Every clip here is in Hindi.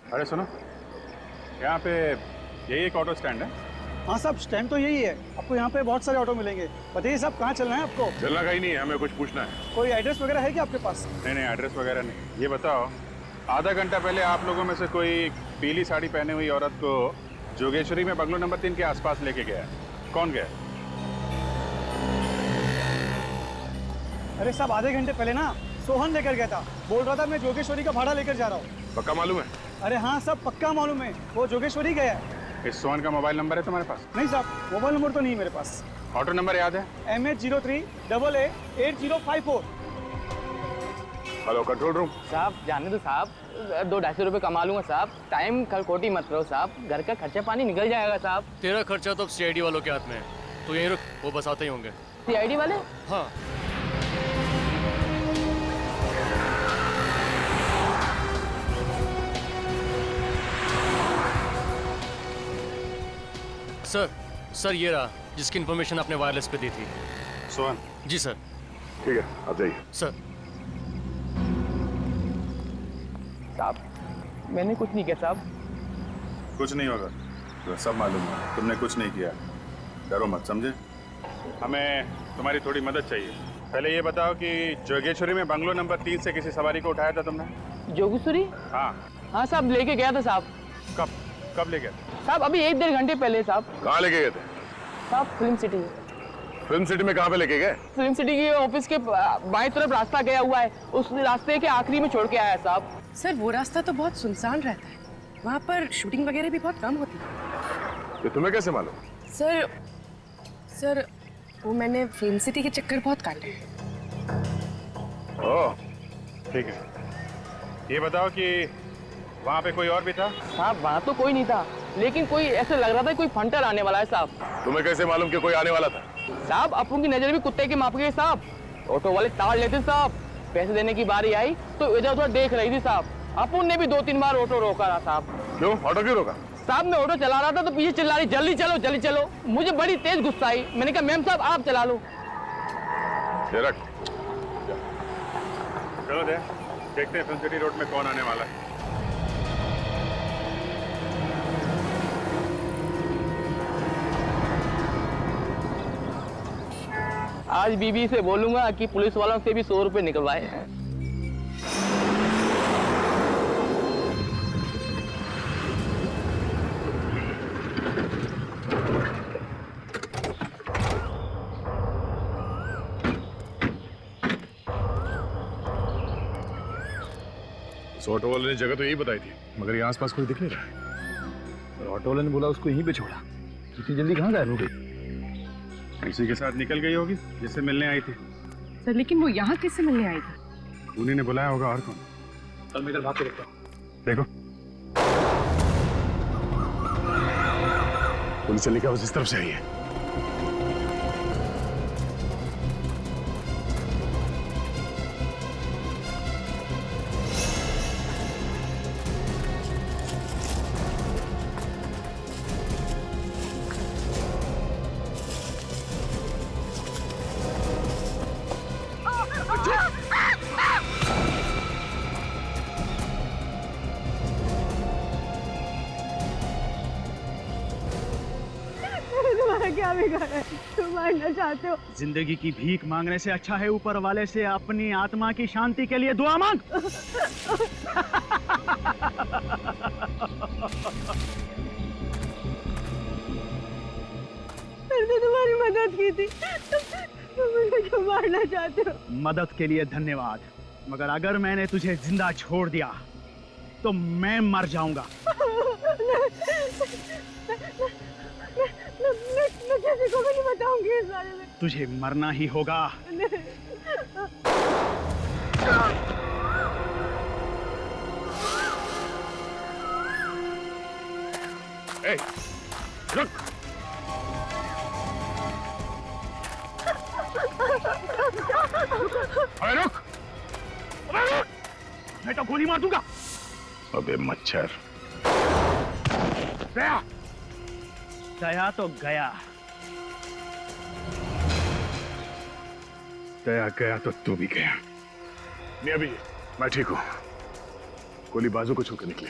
अरे सुनो, यहाँ पे यही एक ऑटो स्टैंड है। हाँ साहब, स्टैंड तो यही है। आपको यहाँ पे बहुत सारे ऑटो मिलेंगे। बताइए साहब, कहाँ चलना है आपको? चलना कहीं नहीं है, हमें कुछ पूछना है। कोई एड्रेस वगैरह है क्या आपके पास? नहीं नहीं, एड्रेस वगैरह नहीं। ये बताओ, आधा घंटा पहले आप लोगों में से कोई पीली साड़ी पहने हुई औरत को जोगेश्वरी में बंगलो नंबर 3 के आसपास लेके गया है। कौन गया? अरे साहब, आधे घंटे पहले ना सोहन लेकर गया था। बोल रहा था मैं जोगेश्वरी का भाड़ा लेकर जा रहा हूँ। पक्का मालूम है? अरे हाँ सब पक्का मालूम है, वो जोगेश्वरी गया है। इस सोहन का मोबाइल नंबर है तुम्हारे पास? नहीं साहब, मोबाइल नंबर तो नहीं है मेरे पास। ऑटो नंबर याद है? MH03AA8054। Hello control room. साहब जाने दो साहब, 200-250 रुपये कमा लूंगा साहब। टाइम कल कोटी मत रहो साहब, घर का खर्चा पानी निकल जाएगा साहब। तेरा खर्चा तो अब सीआईडी वालों के हाथ में है, तो यहीं रुक, वो बस आते ही होंगे। सीआईडी वाले? हाँ। सर ये रहा जिसकी इन्फॉर्मेशन आपने वायरलेस पे दी थी। सोहन? जी सर। ठीक है, आप जाइए। सर साहब मैंने कुछ नहीं किया साहब। कुछ नहीं होगा, तो सब मालूम है तुमने कुछ नहीं किया। डरो मत, समझे? हमें तुम्हारी थोड़ी मदद चाहिए। पहले ये बताओ कि जोगेश्वरी में बंगलो नंबर 3 से किसी सवारी को उठाया था तुमने? जोगेश्वरी? हाँ। हाँ साहब, लेके गया था साहब। कब ले गए? साहब अभी 1-1.5 घंटे पहले साहब। कहाँ लेके गए थे? साहब फिल्म सिटी। फिल्म सिटी में कहाँ पे लेके गए? फिल्म सिटी के ऑफिस के बाईं तरफ रास्ता गया हुआ है, उस रास्ते के आखिरी में छोड़ के आया है साहब। सर वो रास्ता तो बहुत सुनसान रहता है, वहाँ पर शूटिंग वगैरह भी बहुत कम होती है। तो तुम्हें कैसे मालूम? सर वो मैंने फिल्म सिटी के चक्कर बहुत काटे हैं। ओह ठीक है। ये बताओ कि वहाँ पे कोई और भी था? साहब वहाँ तो कोई नहीं था, लेकिन कोई ऐसे लग रहा था कोई फंटर आने वाला है साहब। तुम्हें कैसे मालूम कि कोई आने वाला था? साहब अपन की नजर भी कुत्ते के माप गई साहब। ऑटो वाले ताड़ लेते साहब, पैसे देने की बारी आई तो इधर उधर देख रही थी साहब। अपन ने भी 2-3 बार ऑटो रोका था साहब। क्यों? ऑटो क्यों रोका? साहब मैं ऑटो चला रहा था तो पीछे चिल्ला रही जल्दी चलो जल्दी चलो। मुझे बड़ी तेज गुस्सा आई, मैंने कहा मैम साहब आप चला लो। ये रख। चलो देखते हैं फिल्म सिटी रोड में कौन आने वाला है। आज बीबी से बोलूंगा कि पुलिस वालों से भी 100 रुपए निकलवाए हैं। ऑटो वाले ने जगह तो यही बताई थी, मगर यहाँ आसपास कोई दिख नहीं रहा। और ऑटो वाले ने बोला उसको यहीं पे छोड़ा। इतनी जल्दी कहाँ गायब हो गई? उसी के साथ निकल गई होगी जिससे मिलने आई थी। सर लेकिन वो यहाँ कैसे मिलने आई थी? उन्हीं ने बुलाया होगा, और कौन? चल मैं इधर भाग के देखता हूँ। देखो पुलिस चली का उस तरफ से आई है। क्या बिगाड़ा है? तुम मारना चाहते हो? जिंदगी की भीख मांगने से अच्छा है ऊपर वाले से अपनी आत्मा की शांति के लिए दुआ मांग। मैंने तुम्हारी मदद की थी, तुम मुझे क्यों मारना चाहते हो? मदद के लिए धन्यवाद, मगर अगर मैंने तुझे जिंदा छोड़ दिया तो मैं मर जाऊंगा। मैं किसी को भी नहीं बताऊंगी इस बारे में। तुझे मरना ही होगा। ए, रुक। अरे रुक, मैं तो गोली मार दूंगा। अबे मच्छर। दया तो गया। दया गया तो तू भी गया। मैं ठीक हूँ। गोली बाजू को छूकर निकली,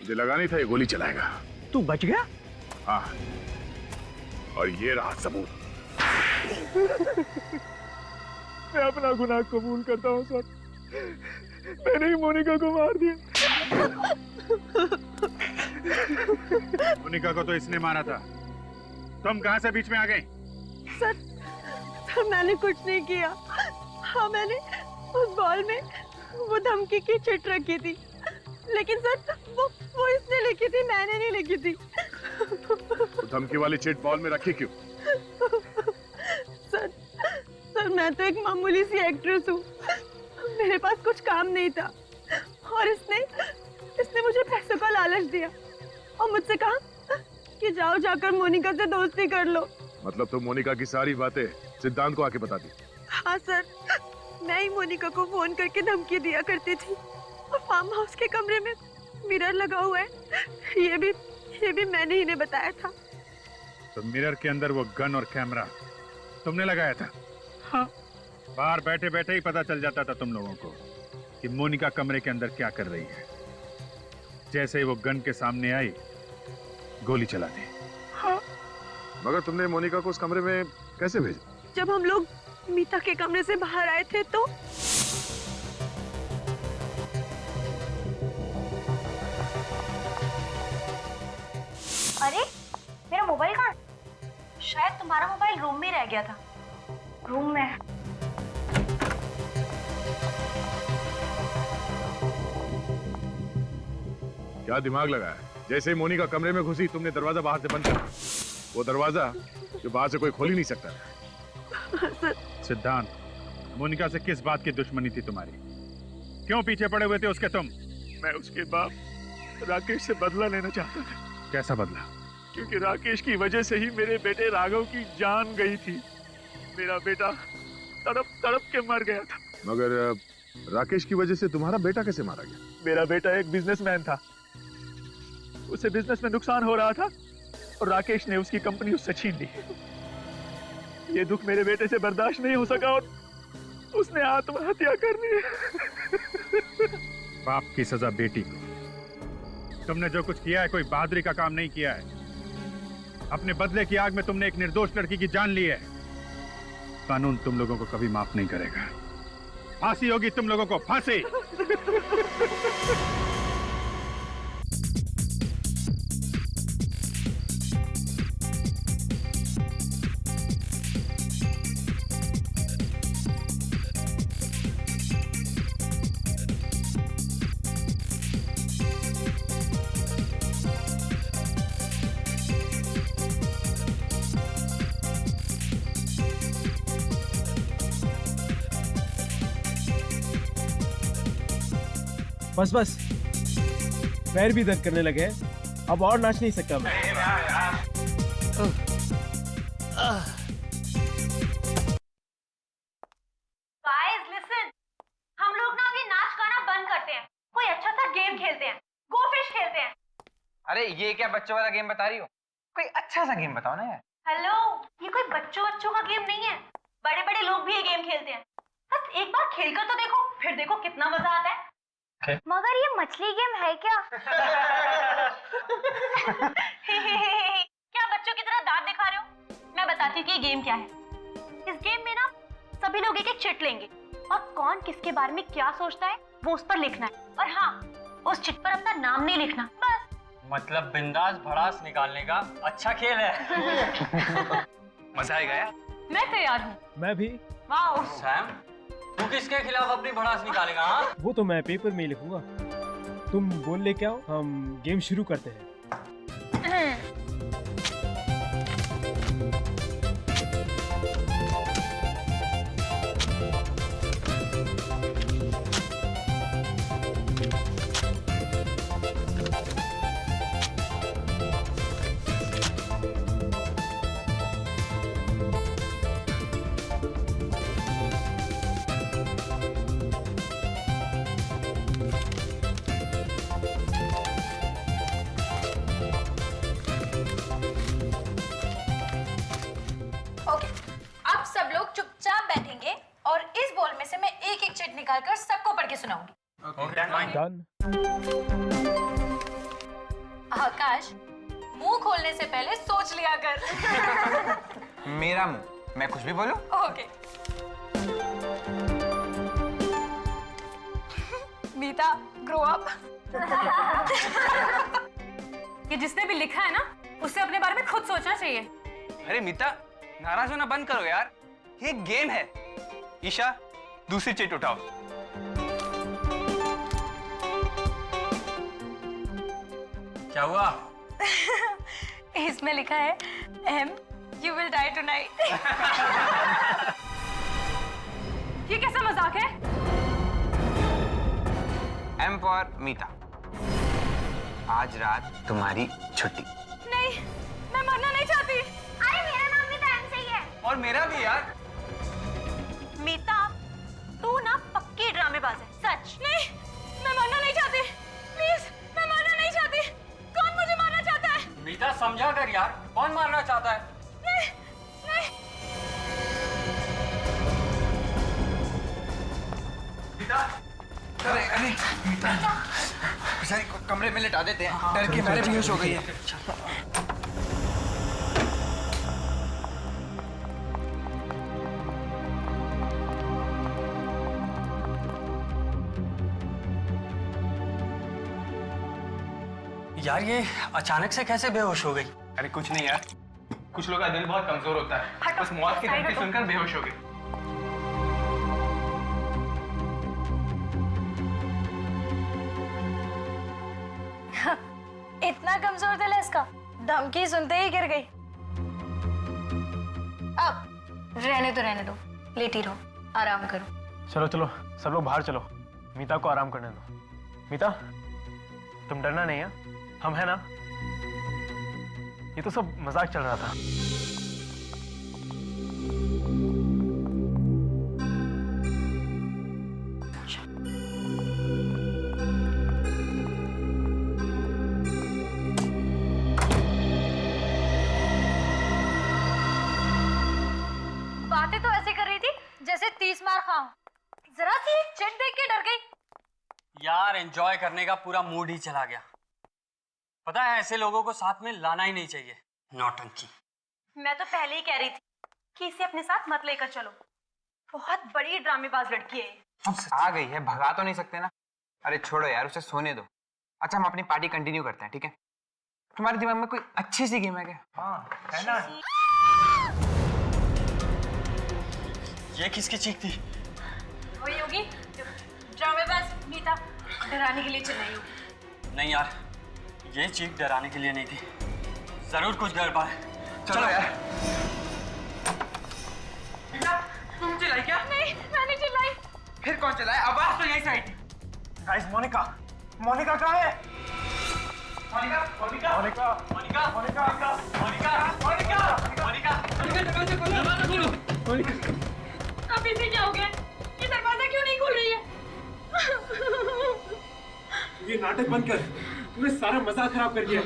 मुझे लगा नहीं था ये गोली चलाएगा। तू बच गया? हाँ, और ये रहा सबूत। मैं अपना गुनाह कबूल करता हूँ सर। मैंने ही मोनिका को मार दिया। मोनिका को तो इसने मारा था। तुम कहां से बीच में आ गई? सर मैंने कुछ नहीं किया। हाँ, मैंने उस बॉल में वो धमकी की चिट रखी थी, लेकिन सर वो इसने लिखी थी, मैंने नहीं लिखी थी। तो धमकी वाली चिट बॉल में रखी क्यों? सर मैं तो एक मामूली सी एक्ट्रेस हूँ। मेरे पास कुछ काम नहीं था और इसने मुझे पैसों का लालच दिया और मुझसे कहा कि जाओ जाकर मोनिका से दोस्ती कर लो। मतलब तुम मोनिका की सारी बातें सिद्धांत को आके बता दी? हाँ सर, मैं ही मोनिका को फोन करके धमकी दिया करती थी और फार्म हाउस के कमरे में मिरर लगा हुआ है, ये भी मैंने ही बताया था। तो मिरर के अंदर वो गन और कैमरा तुमने लगाया था? हाँ। बाहर बैठे बैठे ही पता चल जाता था तुम लोगों को कि मोनिका कमरे के अंदर क्या कर रही है। जैसे ही वो गन के सामने आई, गोली चला दी। हाँ। मगर तुमने मोनिका को उस कमरे में कैसे भेजा? जब हम लोग मीता के कमरे से बाहर आए थे तो अरे मेरा मोबाइल कहाँ? शायद तुम्हारा मोबाइल रूम में रह गया था। रूम में। क्या दिमाग लगाया? जैसे ही मोनिका कमरे में घुसी तुमने दरवाजा बाहर से बंद कर दिया। वो दरवाजा जो बाहर से कोई खोल ही नहीं सकता। सिद्धांत, मोनिका से किस बात की दुश्मनी थी तुम्हारी? क्यों पीछे पड़े हुए थे उसके तुम? मैं उसके बाप राकेश से बदला लेना चाहता था, कैसा बदला? क्योंकि राकेश की वजह से ही मेरे बेटे राघव की जान गई थी। मेरा बेटा तड़प तड़प के मर गया था। मगर राकेश की वजह से तुम्हारा बेटा कैसे मारा गया? मेरा बेटा एक बिजनेसमैन था, उसे बिजनेस में नुकसान हो रहा था और राकेश ने उसकी कंपनी उससे छीन ली। ये दुख मेरे बेटे से बर्दाश्त नहीं हो सका और उसने आत्महत्या कर ली। बाप की सजा बेटी को। तुमने जो कुछ किया है कोई बहादुरी का काम नहीं किया है। अपने बदले की आग में तुमने एक निर्दोष लड़की की जान ली है। कानून तुम लोगों को कभी माफ नहीं करेगा। फांसी होगी तुम लोगों को, फांसी। बस बस, पैर भी दर्द करने लगे हैं। अब और नाच नहीं सकता मैं। गाइस लिसन, हम लोग ना अभी नाच गाना बंद करते हैं, कोई अच्छा सा गेम खेलते हैं, गो फिश खेलते हैं। अरे ये क्या बच्चों वाला गेम बता रही हो? कोई अच्छा सा गेम बताओ ना यार। हेलो, ये कोई बच्चों का गेम नहीं है, बड़े बड़े लोग भी ये गेम खेलते हैं। बस एक बार खेलकर तो देखो, फिर देखो कितना मजा आता है। मगर ये मछली गेम है क्या? क्या बच्चों की तरह दांत दिखा रहे हो? मैं बताती हूँ कि ये गेम क्या है। इस गेम में ना सभी लोग एक एक चिट लेंगे और कौन किसके बारे में क्या सोचता है वो उस पर लिखना है। और हाँ, उस चिट पर अपना नाम नहीं लिखना, बस। मतलब बिंदास भड़ास निकालने का अच्छा खेल है। मजा आएगा यार। मैं तैयार हूँ। मैं भी। वाओ। सैम, तू किसके खिलाफ अपनी भड़ास निकालेगा? हाँ? वो तो मैं पेपर में ही लिखूंगा। तुम बोल लेके आओ, हम गेम शुरू करते हैं। आकाश, मुंह खोलने से पहले सोच लिया कर। मेरा मुंह, मैं कुछ भी बोलूं? ओके। मीता, ग्रो अप। ये जिसने भी लिखा है ना, उसे अपने बारे में खुद सोचना चाहिए। अरे मीता, नाराज होना बंद करो यार, ये गेम है। ईशा, दूसरी चिट उठाओ। क्या हुआ? इसमें लिखा है M, you will die tonight. ये कैसा मजाक है? एम फॉर मीता, आज रात तुम्हारी छुट्टी। नहीं, मैं मरना नहीं चाहती। अरे मेरा नाम भी तो एम से ही है। और मेरा भी यार। मीता, तू ना पक्की ड्रामेबाज है, सच। नहीं, मैं मरना नहीं चाहती। प्लीज, मैं मरना नहीं चाहती। कौन मुझे मारना चाहता है? मीता समझा कर यार, कौन मारना चाहता है? नहीं, नहीं। अरे अरे मीता, बेचारी को कमरे में लिटा देते हैं, डर के मारे बेहोश हो गई है। यार ये अचानक से कैसे बेहोश हो गई? अरे कुछ नहीं यार, कुछ लोगों का दिल बहुत कमजोर होता है, बस मौत की धमकी सुनकर बेहोश हो गई। इतना कमजोर दिल है इसका, धमकी सुनते ही गिर गई। अब रहने दो, लेटी रहो, आराम करो। चलो चलो, सब लोग बाहर चलो, मीता को आराम करने दो। मीता, तुम डरना नहीं है, हम है ना? ये तो सब मजाक चल रहा था। बातें तो ऐसे कर रही थी जैसे 30 मार खाऊं। जरा सी चिट देख के डर गई। यार एंजॉय करने का पूरा मूड ही चला गया। पता है, ऐसे लोगों को साथ में लाना ही नहीं चाहिए, नौटंकी। मैं तो पहले ही कह रही थी कि इसे अपने साथ मत लेकर चलो, बहुत बड़ी ड्रामेबाज लड़की है। आ गई है, भगा तो नहीं सकते ना। अरे छोड़ो यार, उसे सोने दो। अच्छा, हम अपनी पार्टी कंटिन्यू करते हैं, ठीक है? तुम्हारे दिमाग में कोई अच्छी सी गेम है क्या? हाँ, है ना? ये किसकी चीख थी? वही होगी, ड्रामेबाज मीता डराने के लिए चिल्लाई होगी। नहीं यार, ये चीख डराने के लिए नहीं थी, जरूर कुछ गड़बड़ है। चलो यार। तुम चिल्लाई क्या? नहीं, मैंने चिल्लाई। फिर कौन चलाए? आवाज तो यही से आई थी। गाइस, मोनिका कहाँ है? मोनिका अभी से क्या हो गया? ये दरवाजा क्यों नहीं खुल रही है? ये नाटक बंद कर, तूने सारा मजाक खराब कर दिया।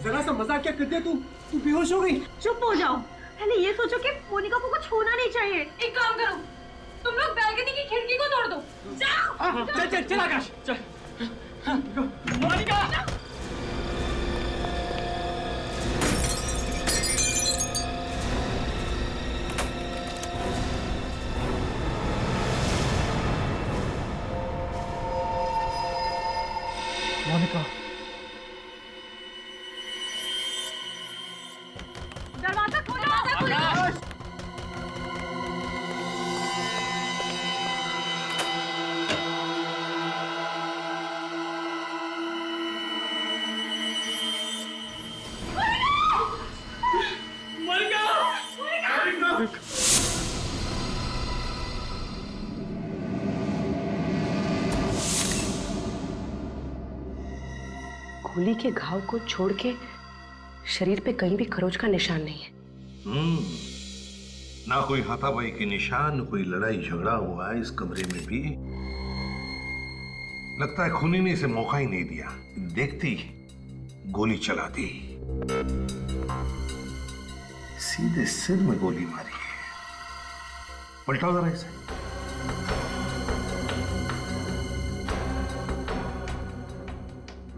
जरा सा मजाक क्या कर दिया तू बेहोश हो गई। चुप हो जाओ, पहले ये सोचो कि मोनिका को कुछ होना नहीं चाहिए। एक काम करो, तुम लोग बैल्कनी की खिड़की को तोड़ दो। जाओ। चल आकाश, चल। मोनिका! मोनिका, दरवाजा खोलो। गोली के घाव को छोड़ के शरीर पे कहीं भी खरोच का निशान नहीं है। ना कोई हाथापाई के निशान, कोई लड़ाई झगड़ा हुआ है इस कमरे में भी। लगता है खूनी ने इसे मौका ही नहीं दिया, देखती गोली चला दी, सीधे सिर में गोली मारी है। पलटाओ जरा इसे।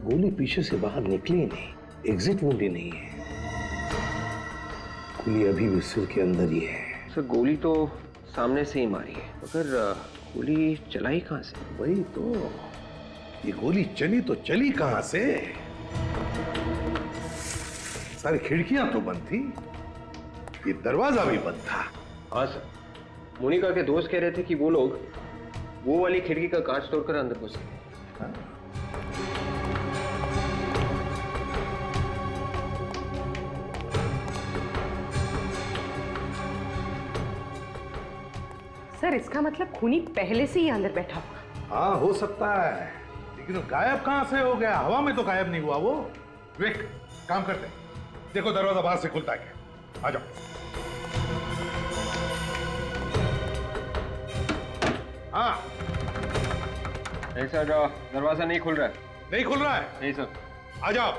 गोली पीछे से बाहर निकली नहीं, एग्जिट वुंड ही नहीं है, गोली अभी भी सिर के अंदर ही है। सर गोली तो सामने से ही मारी है, मगर गोली चलाई कहाँ से? वही तो, ये गोली चली तो चली कहां से? सारी खिड़कियां तो बंद थी, ये दरवाजा भी बंद था। हाँ सर, मोनिका के दोस्त कह रहे थे कि वो लोग वो वाली खिड़की का कांच तोड़कर अंदर घुस गए। सर इसका मतलब खूनी पहले से ही अंदर बैठा हुआ। हाँ हो सकता है, लेकिन वो गायब कहां से हो गया? हवा में तो गायब नहीं हुआ वो। विक, काम करते हैं, देखो दरवाजा बाहर से खुलता है क्या। आ जाओ। हाँ नहीं सर, दरवाजा नहीं खुल रहा है। नहीं खुल रहा है? नहीं सर। आ जाओ।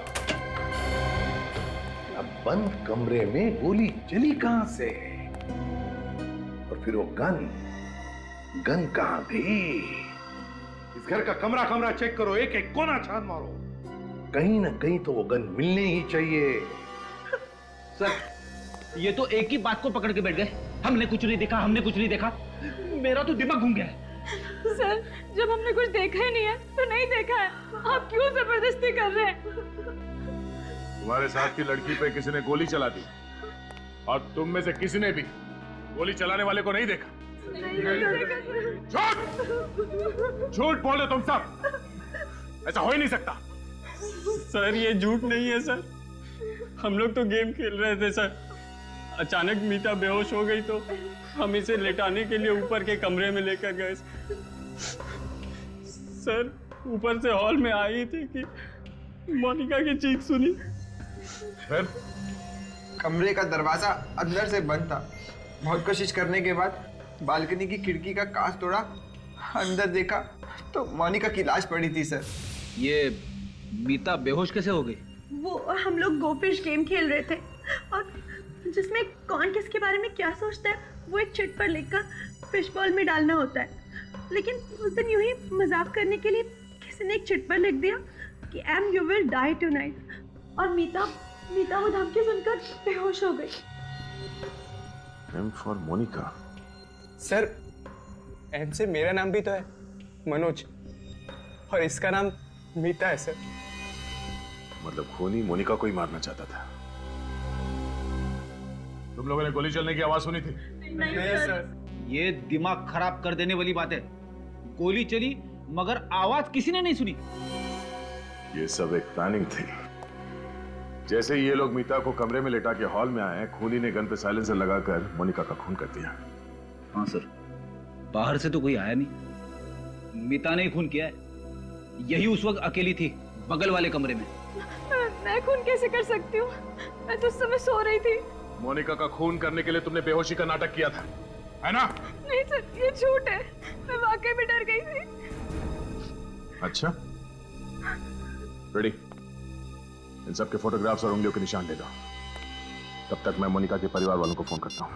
अब बंद कमरे में गोली चली कहां से? और फिर वो गन कहां गई? इस घर का कमरा कमरा चेक करो, एक एक कोना छान मारो, कहीं ना कहीं तो वो गन मिलने ही चाहिए। सर ये तो एक ही बात को पकड़ के बैठ गए, हमने कुछ नहीं देखा, हमने कुछ नहीं देखा। मेरा तो दिमाग घूम गया है। सर जब हमने कुछ देखा ही नहीं है तो नहीं देखा है, आप क्यों जबरदस्ती कर रहे हैं? तुम्हारे साथ की लड़की पे किसी ने गोली चला दी और तुम में से किसी ने भी गोली चलाने वाले को नहीं देखा। झूठ बोल रहे तुम सब, ऐसा हो ही नहीं सकता। सर ये झूठ नहीं है सर, हम लोग तो गेम खेल रहे थे सर। अचानक मीता बेहोश हो गई तो हम इसे लेटाने के लिए ऊपर के कमरे में लेकर गए। सर ऊपर से हॉल में आई थी कि मोनिका की चीख सुनी। फिर कमरे का दरवाजा अंदर से बंद था, बहुत कोशिश करने के बाद बालकनी की खिड़की का कांच तोड़ा, अंदर देखा तो मोनिका की लाश पड़ी थी सर। ये मीता बेहोश कैसे हो गई? वो हम लोग गोफिश गेम खेल रहे थे और जिसमें कौन किसके बारे में क्या सोचता है वो एक चिट पर लिखकर फिश बॉल में डालना होता है। लेकिन उस दिन यूं ही मजाक करने के लिए किसी ने एक चिट पर लिख दिया कि M you will die tonight, और मीता वो धमकी सुनकर बेहोश हो गई। M for Monika. Sir M से मेरा नाम भी तो है, मनोज, और इसका नाम मीता है सर। मतलब खूनी मोनिका को ही मारना चाहता था। तुम लोगों ने गोली चलने की आवाज सुनी थी? नहीं सर। ये दिमाग खराब कर देने वाली बात है। गोली चली मगर आवाज किसी ने नहीं सुनी। ये सब एक प्लानिंग थी। जैसे ही ये लोग मीता को कमरे में लेटा के हॉल में आए, खूनी ने गन पे साइलेंसर लगाकर मोनिका का खून कर दिया। हाँ सर, बाहर से तो कोई आया नहीं, मीता ने ही खून किया है। यही उस वक्त अकेली थी बगल वाले कमरे में। मैं खून कैसे कर सकती हूँ? मैं तो उस समय सो रही थी। मोनिका का खून करने के लिए तुमने बेहोशी का नाटक किया था, है ना? नहीं सर, ये झूठ है, मैं वाकई में डर गई थी। अच्छा, रेडी? इन सब के फोटोग्राफ्स और उंगलियों के निशान ले दो। तब तक मैं मोनिका के परिवार वालों को फोन करता हूँ।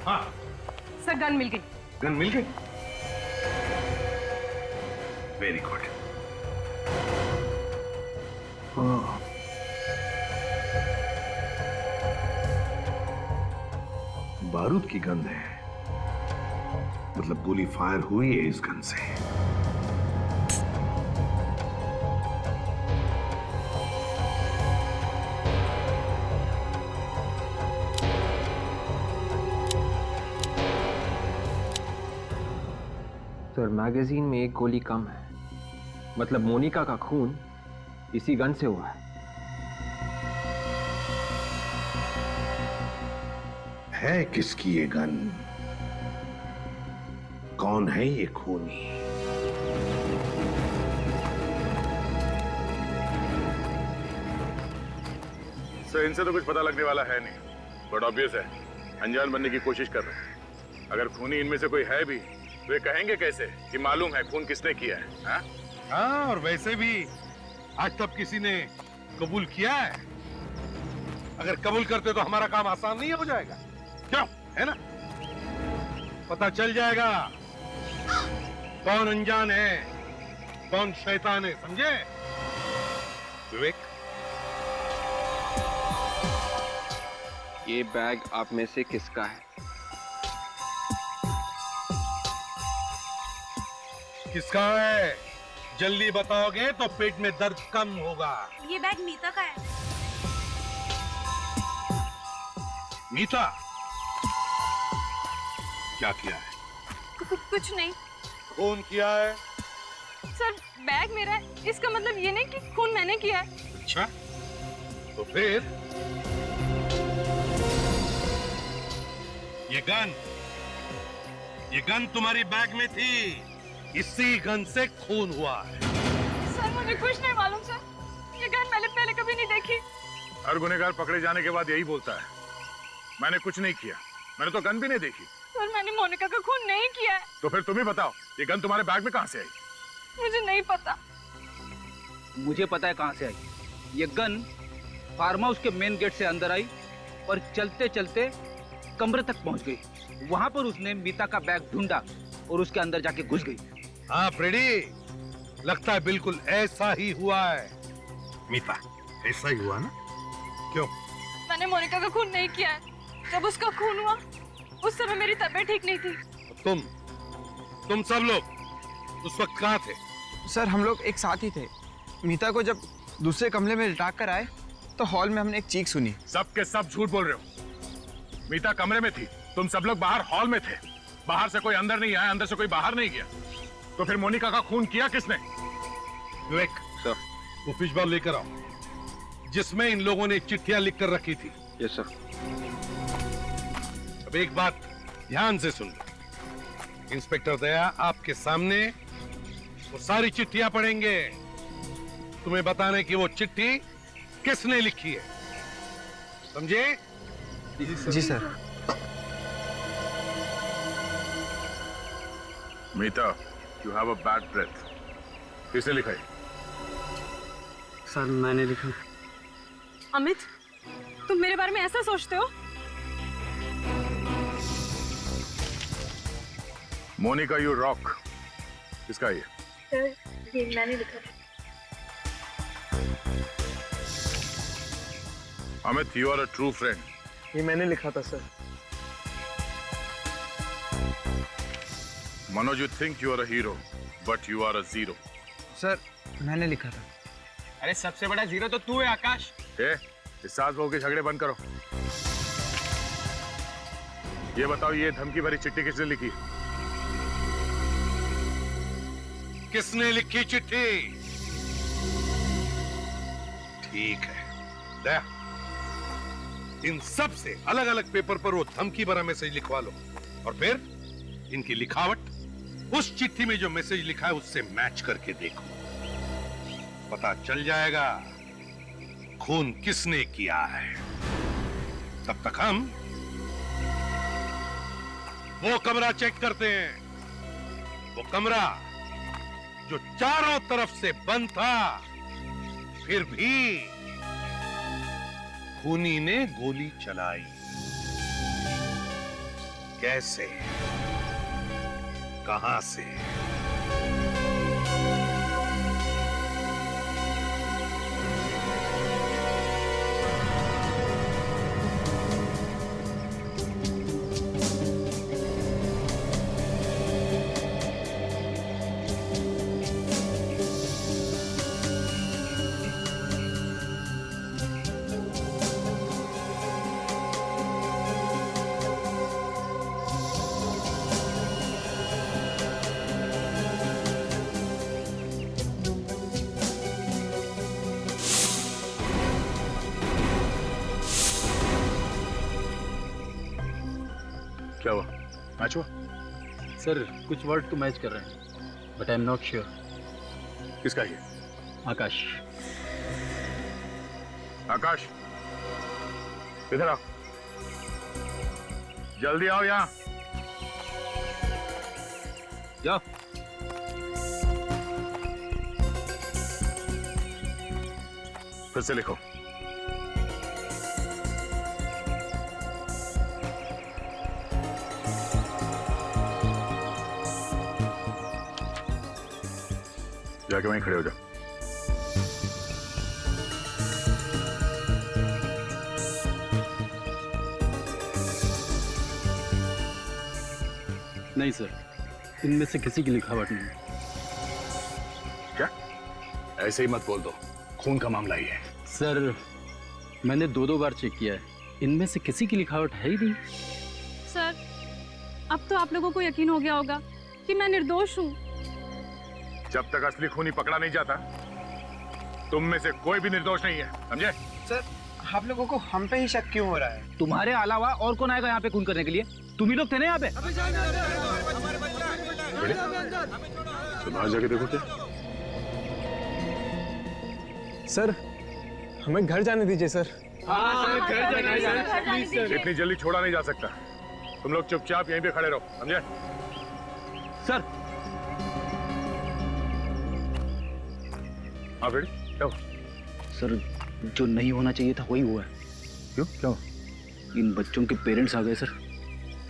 हाँ सर, गन मिल गई। गन मिल गई? Very good. बारूद की गंध है, मतलब गोली फायर हुई है इस गन से। सर मैगजीन में एक गोली कम है, मतलब मोनिका का खून इसी गन से हुआ है किसकी ये गन? कौन है ये खूनी? सर इनसे तो कुछ पता लगने वाला है नहीं, बट ऑब्वियस है अनजान बनने की कोशिश कर रहे हैं। अगर खूनी इनमें से कोई है भी वे कहेंगे कैसे कि मालूम है खून किसने किया है? हाँ? हाँ, और वैसे भी आज तक किसी ने कबूल किया है? अगर कबूल करते तो हमारा काम आसान नहीं हो जाएगा, क्यों? है ना? पता चल जाएगा कौन अनजान है, कौन शैतान है, समझे? विवेक, ये बैग आप में से किसका है? किसका है? जल्दी बताओगे तो पेट में दर्द कम होगा। ये बैग मीता का है। मीता, क्या किया है? कुछ नहीं खून किया है? सर, बैग मेरा है, इसका मतलब ये नहीं कि खून मैंने किया है। अच्छा, तो फिर ये गन तुम्हारी बैग में थी, इसी गन से खून हुआ है। सर, मुझे कुछ नहीं मालूम सर, ये गन मैंने पहले कभी नहीं देखी। हर गुनहगार पकड़े जाने के बाद यही बोलता है, मैंने कुछ नहीं किया, मैंने तो गन भी नहीं देखी। सर, मैंने मोनिका का खून नहीं किया है। तो फिर तुम ही बताओ, ये गन तुम्हारे बैग में कहां से आई? मुझे नहीं पता। मुझे पता है कहां से आई। ये गन फार्म हाउस के मेन गेट से अंदर आई और चलते चलते कमरे तक पहुंच गई। वहां पर उसने मीता का बैग ढूंढा और उसके अंदर जाके घुस गई। हाँ फ्रेडी, लगता है बिल्कुल ऐसा ही हुआ है। मीता, ऐसा ही हुआ ना? क्यों? मैंने मोनिका का खून नहीं किया है। जब उसका खून हुआ उस समय मेरी तबीयत ठीक नहीं थी। तुम सब लोग उस वक्त कहाँ थे? सर, हम लोग एक साथ ही थे। मीता को जब दूसरे कमरे में लिटा कर आए तो हॉल में हमने एक चीख सुनी। सब के सब झूठ बोल रहे हो। मीता कमरे में थी, तुम सब लोग बाहर हॉल में थे। बाहर से कोई अंदर नहीं आया, अंदर से कोई बाहर नहीं गया। तो फिर मोनिका का खून किया किसने? विवेक सर, वो फिश बॉल लेकर आओ जिसमें इन लोगों ने चिट्ठियां लिख कर रखी थी। Yes sir. अब एक बात ध्यान से सुन लो, इंस्पेक्टर दया आपके सामने वो सारी चिट्ठियां पढ़ेंगे, तुम्हें बताने की वो चिट्ठी किसने लिखी है, समझे? जी sir. Meeta, you have a bad breath. किसने लिखा है? सर, मैंने लिखा। अमित, तुम मेरे बारे में ऐसा सोचते हो? मोनिका यू रॉक, किसका ये? सर, ये मैंने लिखा। Amit, you are a true friend. ये मैंने लिखा था sir. Manoj, you think you are a hero, but you are a zero. Sir, मैंने लिखा था। अरे सबसे बड़ा जीरो तो तू है आकाश। इस सास बहू के झगड़े बंद करो। ये बताओ, ये धमकी भरी चिट्ठी किसने लिखी? किसने लिखी चिट्ठी? ठीक है दया, इन सब से अलग अलग पेपर पर वो धमकी भरा मैसेज लिखवा लो और फिर इनकी लिखावट उस चिट्ठी में जो मैसेज लिखा है उससे मैच करके देखो, पता चल जाएगा खून किसने किया है। तब तक हम वो कमरा चेक करते हैं, वो कमरा जो चारों तरफ से बंद था, फिर भी खूनी ने गोली चलाई। कैसे, कहां से? क्या हुआ? मैच हुआ? सर, कुछ वर्ड तो मैच कर रहे हैं, but I am not sure. किसका ये? आकाश। आकाश, इधर आओ, जल्दी आओ यहाँ। जाओ। फिर से लिखो। जाके वहीं खड़े हो जाओ। नहीं सर, इनमें से किसी की लिखावट नहीं। क्या? ऐसे ही मत बोल दो, खून का मामला ही है। सर मैंने 2-2 बार चेक किया है, इनमें से किसी की लिखावट है ही नहीं। सर अब तो आप लोगों को यकीन हो गया होगा कि मैं निर्दोष हूँ। जब तक असली खूनी पकड़ा नहीं जाता, तुम में से कोई भी निर्दोष नहीं है, समझे? सर आप लोगों को हम पे ही शक क्यों हो रहा है? तुम्हारे अलावा और कौन आएगा यहाँ पे खून करने के लिए? तुम ही लोग थे ना यहाँ पे। तुम बाहर जाके देखो क्या। सर हमें घर जाने दीजिए सर। इतनी जल्दी छोड़ा नहीं जा सकता। तुम लोग चुपचाप यहीं पे खड़े रहो, समझे? सर हाँ बेटी, क्या हुआ? सर जो नहीं होना चाहिए था वही हुआ है। क्यों? क्या हुआ? इन बच्चों के पेरेंट्स आ गए सर।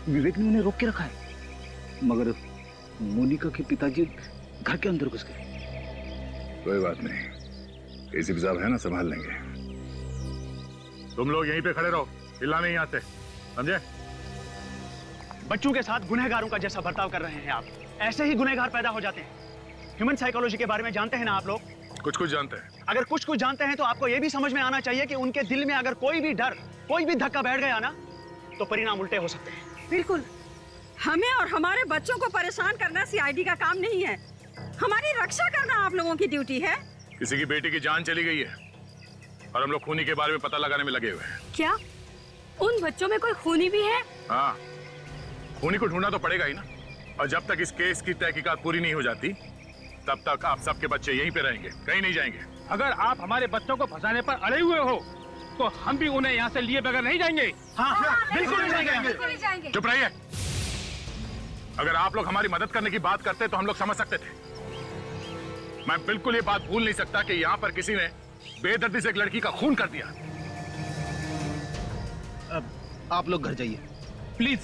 विवेक ने उन्हें रोक के रखा है, मगर मोनिका के पिताजी घर के अंदर घुस गए। कोई बात नहीं, एसीपी साहब है ना, संभाल लेंगे। तुम लोग यहीं पे खड़े रहो, हिलना नहीं आते, समझे? बच्चों के साथ गुनहगारों का जैसा बर्ताव कर रहे हैं आप, ऐसे ही गुनहगार पैदा हो जाते हैं। ह्यूमन साइकोलॉजी के बारे में जानते हैं ना आप लोग? कुछ कुछ जानते हैं। अगर कुछ कुछ जानते हैं तो आपको यह भी समझ में आना चाहिए कि उनके दिल में अगर कोई भी डर, कोई भी धक्का बैठ गया ना, तो परिणाम उल्टे हो सकते हैं। बिल्कुल, हमें और हमारे बच्चों को परेशान करना सीआईडी का काम नहीं है। हमारी रक्षा करना आप लोगों की ड्यूटी है। किसी की बेटी की जान चली गई है और हम लोग खूनी के बारे में पता लगाने में लगे हुए हैं। क्या उन बच्चों में कोई खूनी भी है? हाँ, खूनी को ढूंढना तो पड़ेगा ही ना। और जब तक इस केस की तहकीकात पूरी नहीं हो जाती, तब तक आप सबके बच्चे यहीं पे रहेंगे, कहीं नहीं जाएंगे। अगर आप हमारे बच्चों को फंसाने पर अड़े हुए हो, तो हम भी उन्हें यहाँ से लिए बगैर नहीं जाएंगे। हाँ, बिल्कुल नहीं जाएंगे। चुप रहिए। अगर आप लोग हमारी मदद करने की बात करते तो हम लोग समझ सकते थे। मैं बिल्कुल ये बात भूल नहीं सकता कि यहाँ पर किसी ने बेदर्दी से एक लड़की का खून कर दिया। अब आप लोग घर जाइए, प्लीज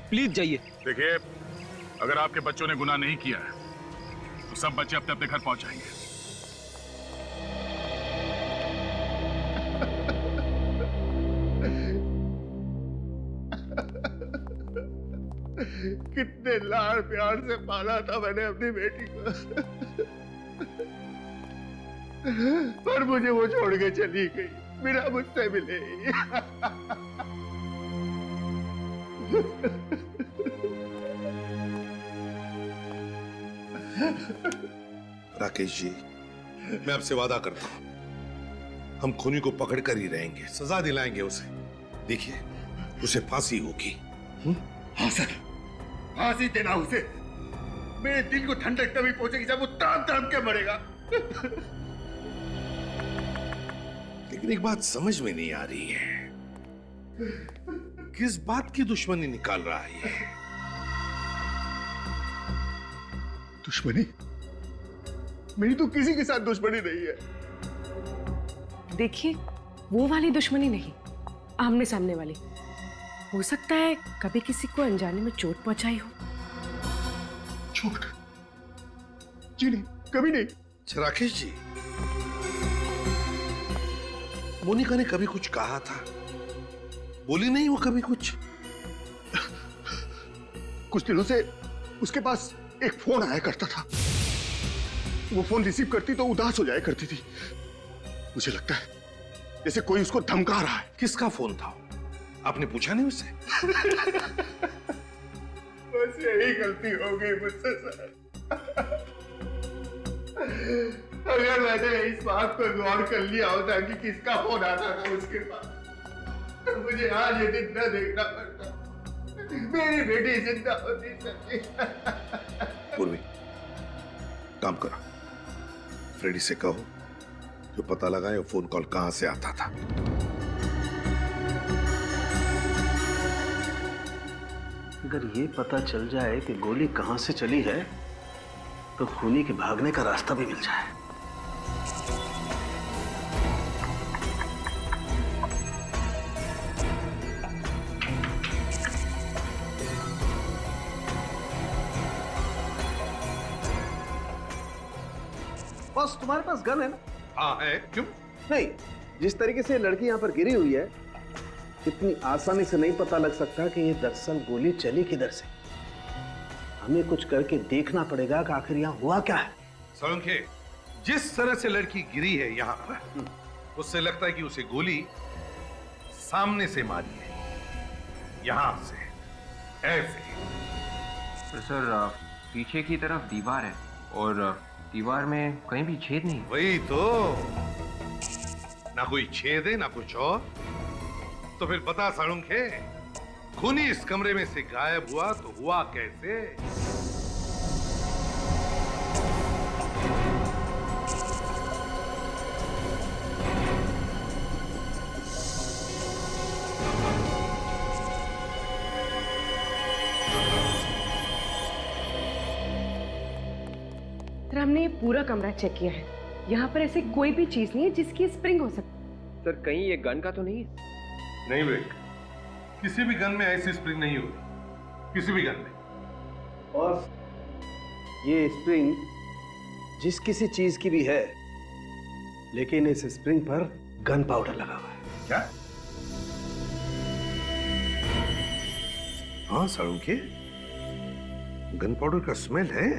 प्लीज जाइए। देखिए, अगर आपके बच्चों ने गुनाह नहीं किया है तो सब बच्चे अपने अपने घर पहुंच जाएंगे। कितने लाड़ प्यार से पाला था मैंने अपनी बेटी को, पर मुझे वो छोड़ के चली गई, बिना मुझसे मिले। राकेश जी, मैं आपसे वादा करता हूं, हम खूनी को पकड़ कर ही रहेंगे, सजा दिलाएंगे उसे। देखिए, उसे फांसी होगी। हाँ सर, फांसी देना उसे। मेरे दिल को ठंडक तभी पहुंचेगी जब वो तड़प तड़प के मरेगा। लेकिन एक बात समझ में नहीं आ रही है, किस बात की दुश्मनी निकाल रहा है ये? दुश्मनी? मेरी तो किसी के साथ दुश्मनी नहीं है। देखिए, वो वाली दुश्मनी नहीं, आमने सामने वाली। हो सकता है कभी किसी को अनजाने में चोट पहुंचाई हो। चोट? जी नहीं, कभी नहीं। राकेश जी, मोनिका ने कभी कुछ कहा था? बोली नहीं वो कभी कुछ? कुछ दिनों से उसके पास एक फोन आया करता था। वो फोन रिसीव करती तो उदास हो जाया करती थी। मुझे लगता है जैसे कोई उसको धमका रहा है। किसका फोन था? आपने पूछा नहीं उससे? बस यही गलती हो गई मुझसे सर। अगर मैंने इस बात पर गौर कर लिया होता कि किसका फोन आता था उसके पास, तो मुझे आज ये दिन न देखना पड़ता। मेरी बेटी जिंदा होती सर। पूर्वी, काम करो, फ्रेडी से कहो जो पता लगाए वो फोन कॉल कहां से आता था। अगर ये पता चल जाए कि गोली कहां से चली है तो खूनी के भागने का रास्ता भी मिल जाए। बॉस तुम्हारे पास गन है ना? हाँ है, क्यों? नहीं, जिस तरीके से लड़की यहाँ पर गिरी हुई है इतनी आसानी से नहीं पता लग सकता कि ये दरअसल गोली चली किधर से। हमें कुछ करके देखना पड़ेगा कि आखिर यहाँ हुआ क्या है। सोलंके, जिस तरह से लड़की गिरी है यहाँ पर, उससे लगता है कि उसे गोली सामने से मारी है, यहाँ से, ऐसे। तो सर पीछे की तरफ दीवार है और दीवार में कहीं भी छेद नहीं। वही तो, ना कोई छेद है ना कुछ और। तो फिर बता साळुंखे, खूनी इस कमरे में से गायब हुआ तो हुआ कैसे? सर हमने ये पूरा कमरा चेक किया है, यहाँ पर ऐसी कोई भी चीज नहीं है जिसकी स्प्रिंग हो सकती। सर कहीं ये गन का तो नहीं है? नहीं विवेक, किसी भी गन में ऐसी स्प्रिंग नहीं होगी, किसी भी गन में। और ये स्प्रिंग जिस किसी चीज की भी है, लेकिन इस स्प्रिंग पर गन पाउडर लगा हुआ है। क्या? हाँ साळुंखे, गन पाउडर का स्मेल है।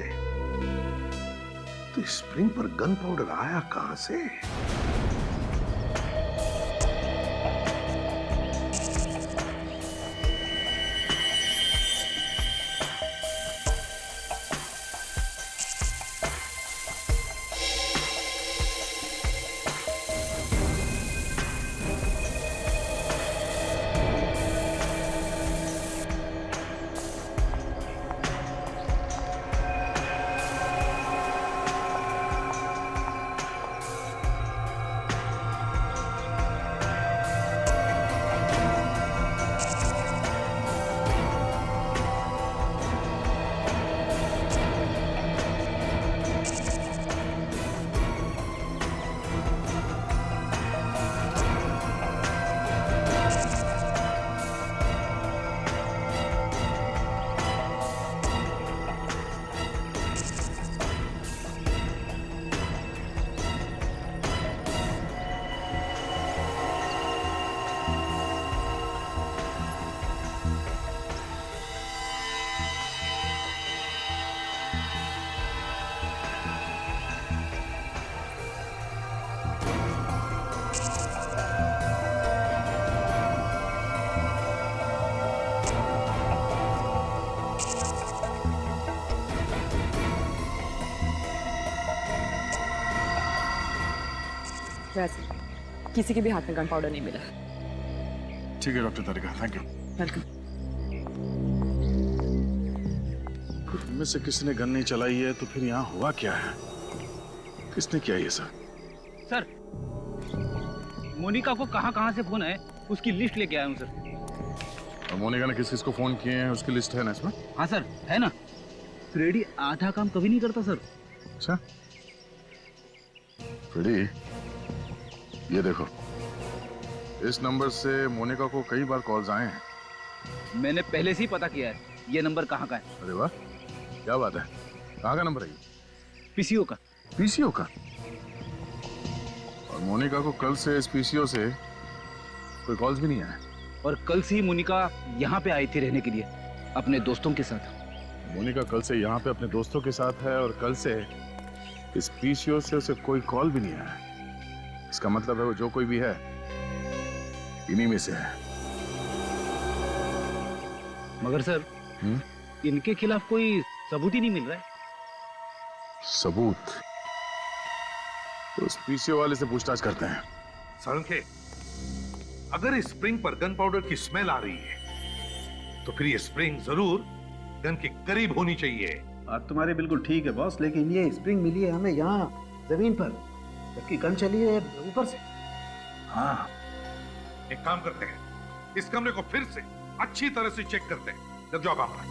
तो स्प्रिंग पर गन पाउडर आया कहां से? वैसे किसी के भी हाथ में गन पाउडर नहीं मिला। ठीक है doctor Tarika, thank you. Welcome. इनमें से किसी ने गन नहीं चलाई है तो फिर यहाँ हुआ क्या है? किसने किया ये सब? सर मोनिका को कहाँ से फोन है उसकी लिस्ट लेके आया हूँ सर। और मोनिका ने किस किस को फोन किए हैं उसकी लिस्ट है ना इसमें? हाँ सर है ना। फ्रेडी आधा काम कभी नहीं करता सर। अच्छा फ्रेडी, ये देखो, इस नंबर से मोनिका को कई बार कॉल्स आए हैं। मैंने पहले से ही पता किया है ये नंबर कहाँ का है। अरे वाह, क्या बात है। कहाँ का नंबर है ये? पीसीओ का। पीसीओ का? और मोनिका को कल से इस पीसीओ से कोई कॉल्स भी नहीं आए। और कल से ही मोनिका यहाँ पे आई थी रहने के लिए अपने दोस्तों के साथ। मोनिका कल से यहाँ पे अपने दोस्तों के साथ है और कल से इस पीसीओ से उसे कोई कॉल भी नहीं आया। इसका मतलब है वो जो कोई भी है इन्हीं में से है। मगर सर इनके खिलाफ कोई सबूत ही नहीं मिल रहा है। सबूत? तो उस पीसीओ वाले से पूछताछ करते हैं। साळुंखे, अगर इस स्प्रिंग पर गन पाउडर की स्मेल आ रही है तो फिर ये स्प्रिंग जरूर गन के करीब होनी चाहिए। बात तुम्हारी बिल्कुल ठीक है बॉस, लेकिन ये स्प्रिंग मिली है हमें यहाँ जमीन पर, जबकि गन चली है ऊपर से। हाँ, एक काम करते हैं, इस कमरे को फिर से अच्छी तरह से चेक करते हैं। लग जाओ काम पर।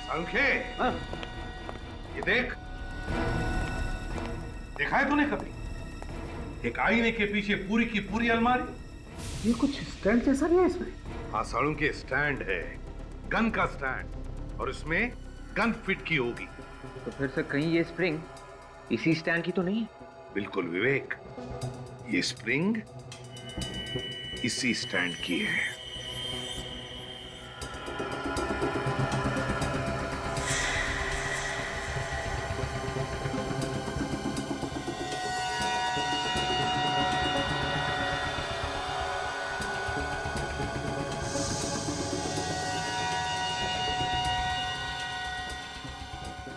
अंखे, ये देख, देखा है तूने कभी एक आईने के पीछे पूरी की पूरी अलमारी? ये कुछ स्टैंड जैसा नहीं है इसमें? हाँ, सालुंखे स्टैंड है, गन का स्टैंड, और इसमें गन फिट की होगी। तो फिर से कहीं ये स्प्रिंग इसी स्टैंड की तो नहीं है? बिल्कुल विवेक, ये स्प्रिंग इसी स्टैंड की है।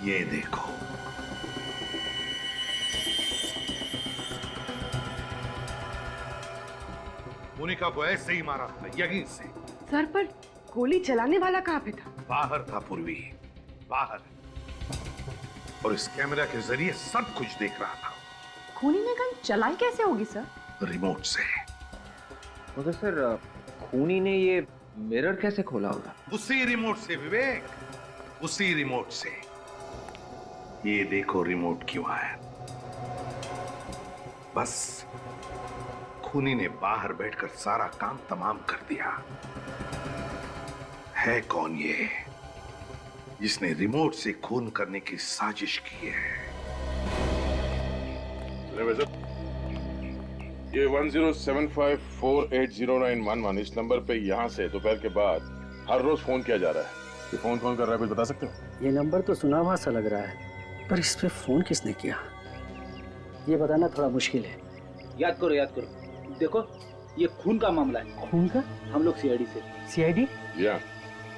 ये देखो, मोनिका को ऐसे ही मारा था, यहीं से। सर, पर गोली चलाने वाला कहाँ पे था? बाहर था पूर्वी, बाहर, और इस कैमरा के जरिए सब कुछ देख रहा था। खूनी ने गन चलाई कैसे होगी सर? रिमोट से। मगर सर, खूनी ने ये मिरर कैसे खोला होगा? उसी रिमोट से विवेक, उसी रिमोट से। ये देखो रिमोट की वायर। बस खूनी ने बाहर बैठकर सारा काम तमाम कर दिया। है कौन ये जिसने रिमोट से खून करने की साजिश की है? ये 1075480911 इस नंबर पे यहाँ से दोपहर के बाद हर रोज फोन किया जा रहा है। ये फोन कौन कर रहा है, कुछ बता सकते हो? ये नंबर तो सुना हुआ सा लग रहा है, पर इस पे फोन किसने किया ये बताना थोड़ा मुश्किल है। याद करो, देखो ये खून का मामला है। खून का? हम लोग सीआईडी से। सीआईडी? या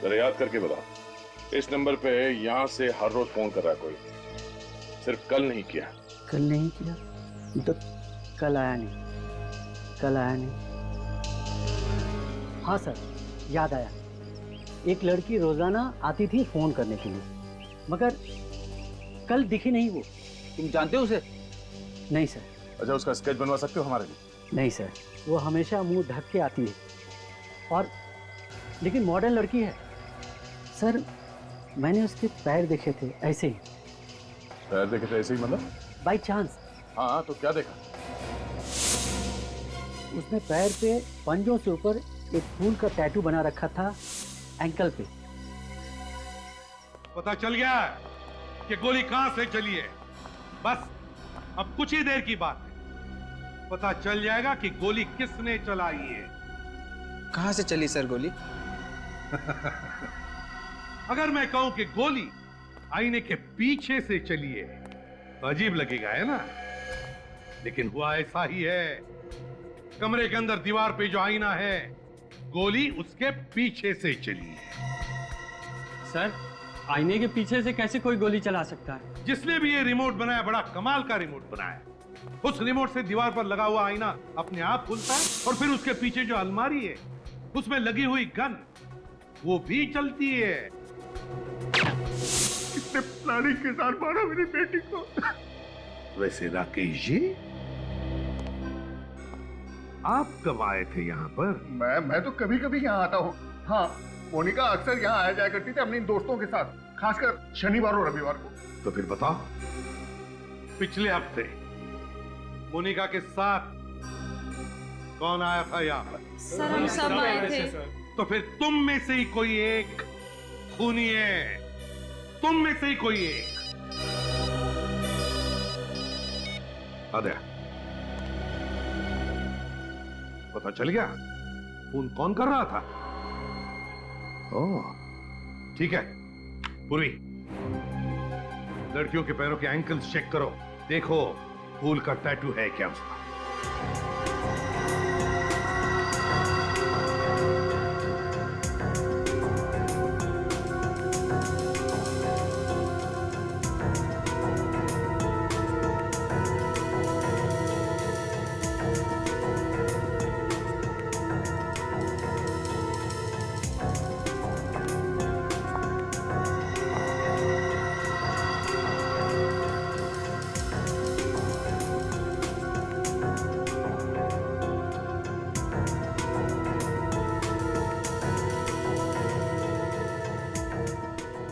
जरा याद करके बताओ। इस नंबर पे यहाँ से हर रोज फोन कर रहा है कोई, सिर्फ कल नहीं किया। कल नहीं किया तो कल आया नहीं। हाँ सर, याद आया। एक लड़की रोजाना आती थी फोन करने के लिए, मगर कल दिखी नहीं वो। तुम जानते हो उसे? नहीं सर। अच्छा, उसका स्केच बनवा सकते हो हमारे लिए? नहीं सर, वो हमेशा मुंह ढक के आती है, और लेकिन मॉडर्न लड़की है सर। मैंने उसके पैर देखे थे ऐसे ही। पैर देखे थे ऐसे ही मतलब? By chance. हाँ, तो क्या देखा? उसने पैर पे पंजों से ऊपर एक फूल का टैटू बना रखा था एंकल पे। पता चल गया कि गोली कहां से चली है। बस अब कुछ ही देर की बात है, पता चल जाएगा कि गोली किसने चलाई है। कहां से चली सर गोली? अगर मैं कहूं कि गोली आईने के पीछे से चली है तो अजीब लगेगा, है ना? लेकिन हुआ ऐसा ही है। कमरे के अंदर दीवार पे जो आईना है, गोली उसके पीछे से चली है। सर, आईने के पीछे से कैसे कोई गोली चला सकता है? जिसने भी ये रिमोट बनाया, बड़ा कमाल का रिमोट बनाया। उस रिमोट से दीवार पर लगा हुआ आईना अपने आप खुलता है, और फिर उसके पीछे जो अलमारी है उसमें लगी हुई गन वो भी चलती है। कितने प्लानिंग के साथ मारा मेरी बेटी को। वैसे राकेश जी, आप कब आए थे यहाँ पर? मैं तो कभी कभी यहाँ आता हूँ। हाँ, मोनिका अक्सर यहाँ आया जाया करती थी अपने दोस्तों के साथ, खासकर शनिवार और रविवार को। तो फिर बताओ, पिछले हफ्ते मोनिका के साथ कौन आया था यहाँ पर? सर, हम सब आए थे। तो फिर तुम में से ही कोई एक खूनी है, तुम में से ही कोई एक। आदया, पता चल गया फोन कौन कर रहा था? ओह, ठीक है। पूर्वी, लड़कियों के पैरों के एंकल्स चेक करो, देखो फूल का टैटू है क्या उसका।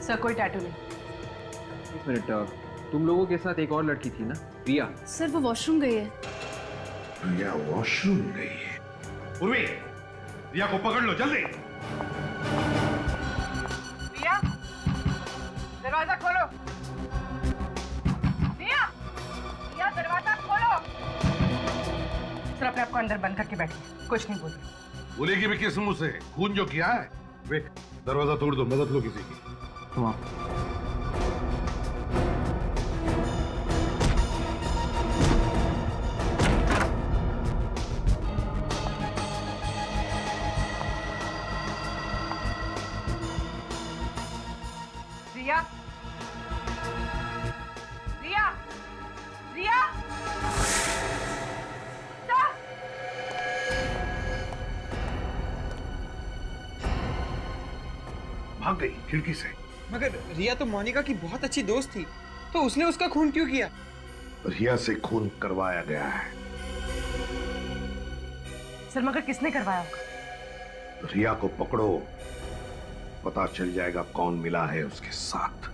सर कोई टैटू नहीं। एक मिनट, तुम लोगों के साथ एक और लड़की थी ना, रिया? सर वो वॉशरूम गई है। रिया वॉशरूम गई है। उर्वी, रिया को पकड़ लो जल्दी। रिया, दरवाजा खोलो। रिया, रिया दरवाजा खोलो। सर अपने आप को अंदर बंद करके बैठिए, कुछ नहीं बोलिए। बोलेगी भी किस मुंह से? खून जो किया है। वे दरवाजा तोड़ दो, मदद लो किसी की। तुम आओ। रिया, रिया, रिया, भाग गई खिड़की से। मगर रिया तो मोनिका की बहुत अच्छी दोस्त थी, तो उसने उसका खून क्यों किया? रिया से खून करवाया गया है। सर मगर किसने करवाया होगा? रिया को पकड़ो, पता चल जाएगा कौन मिला है उसके साथ।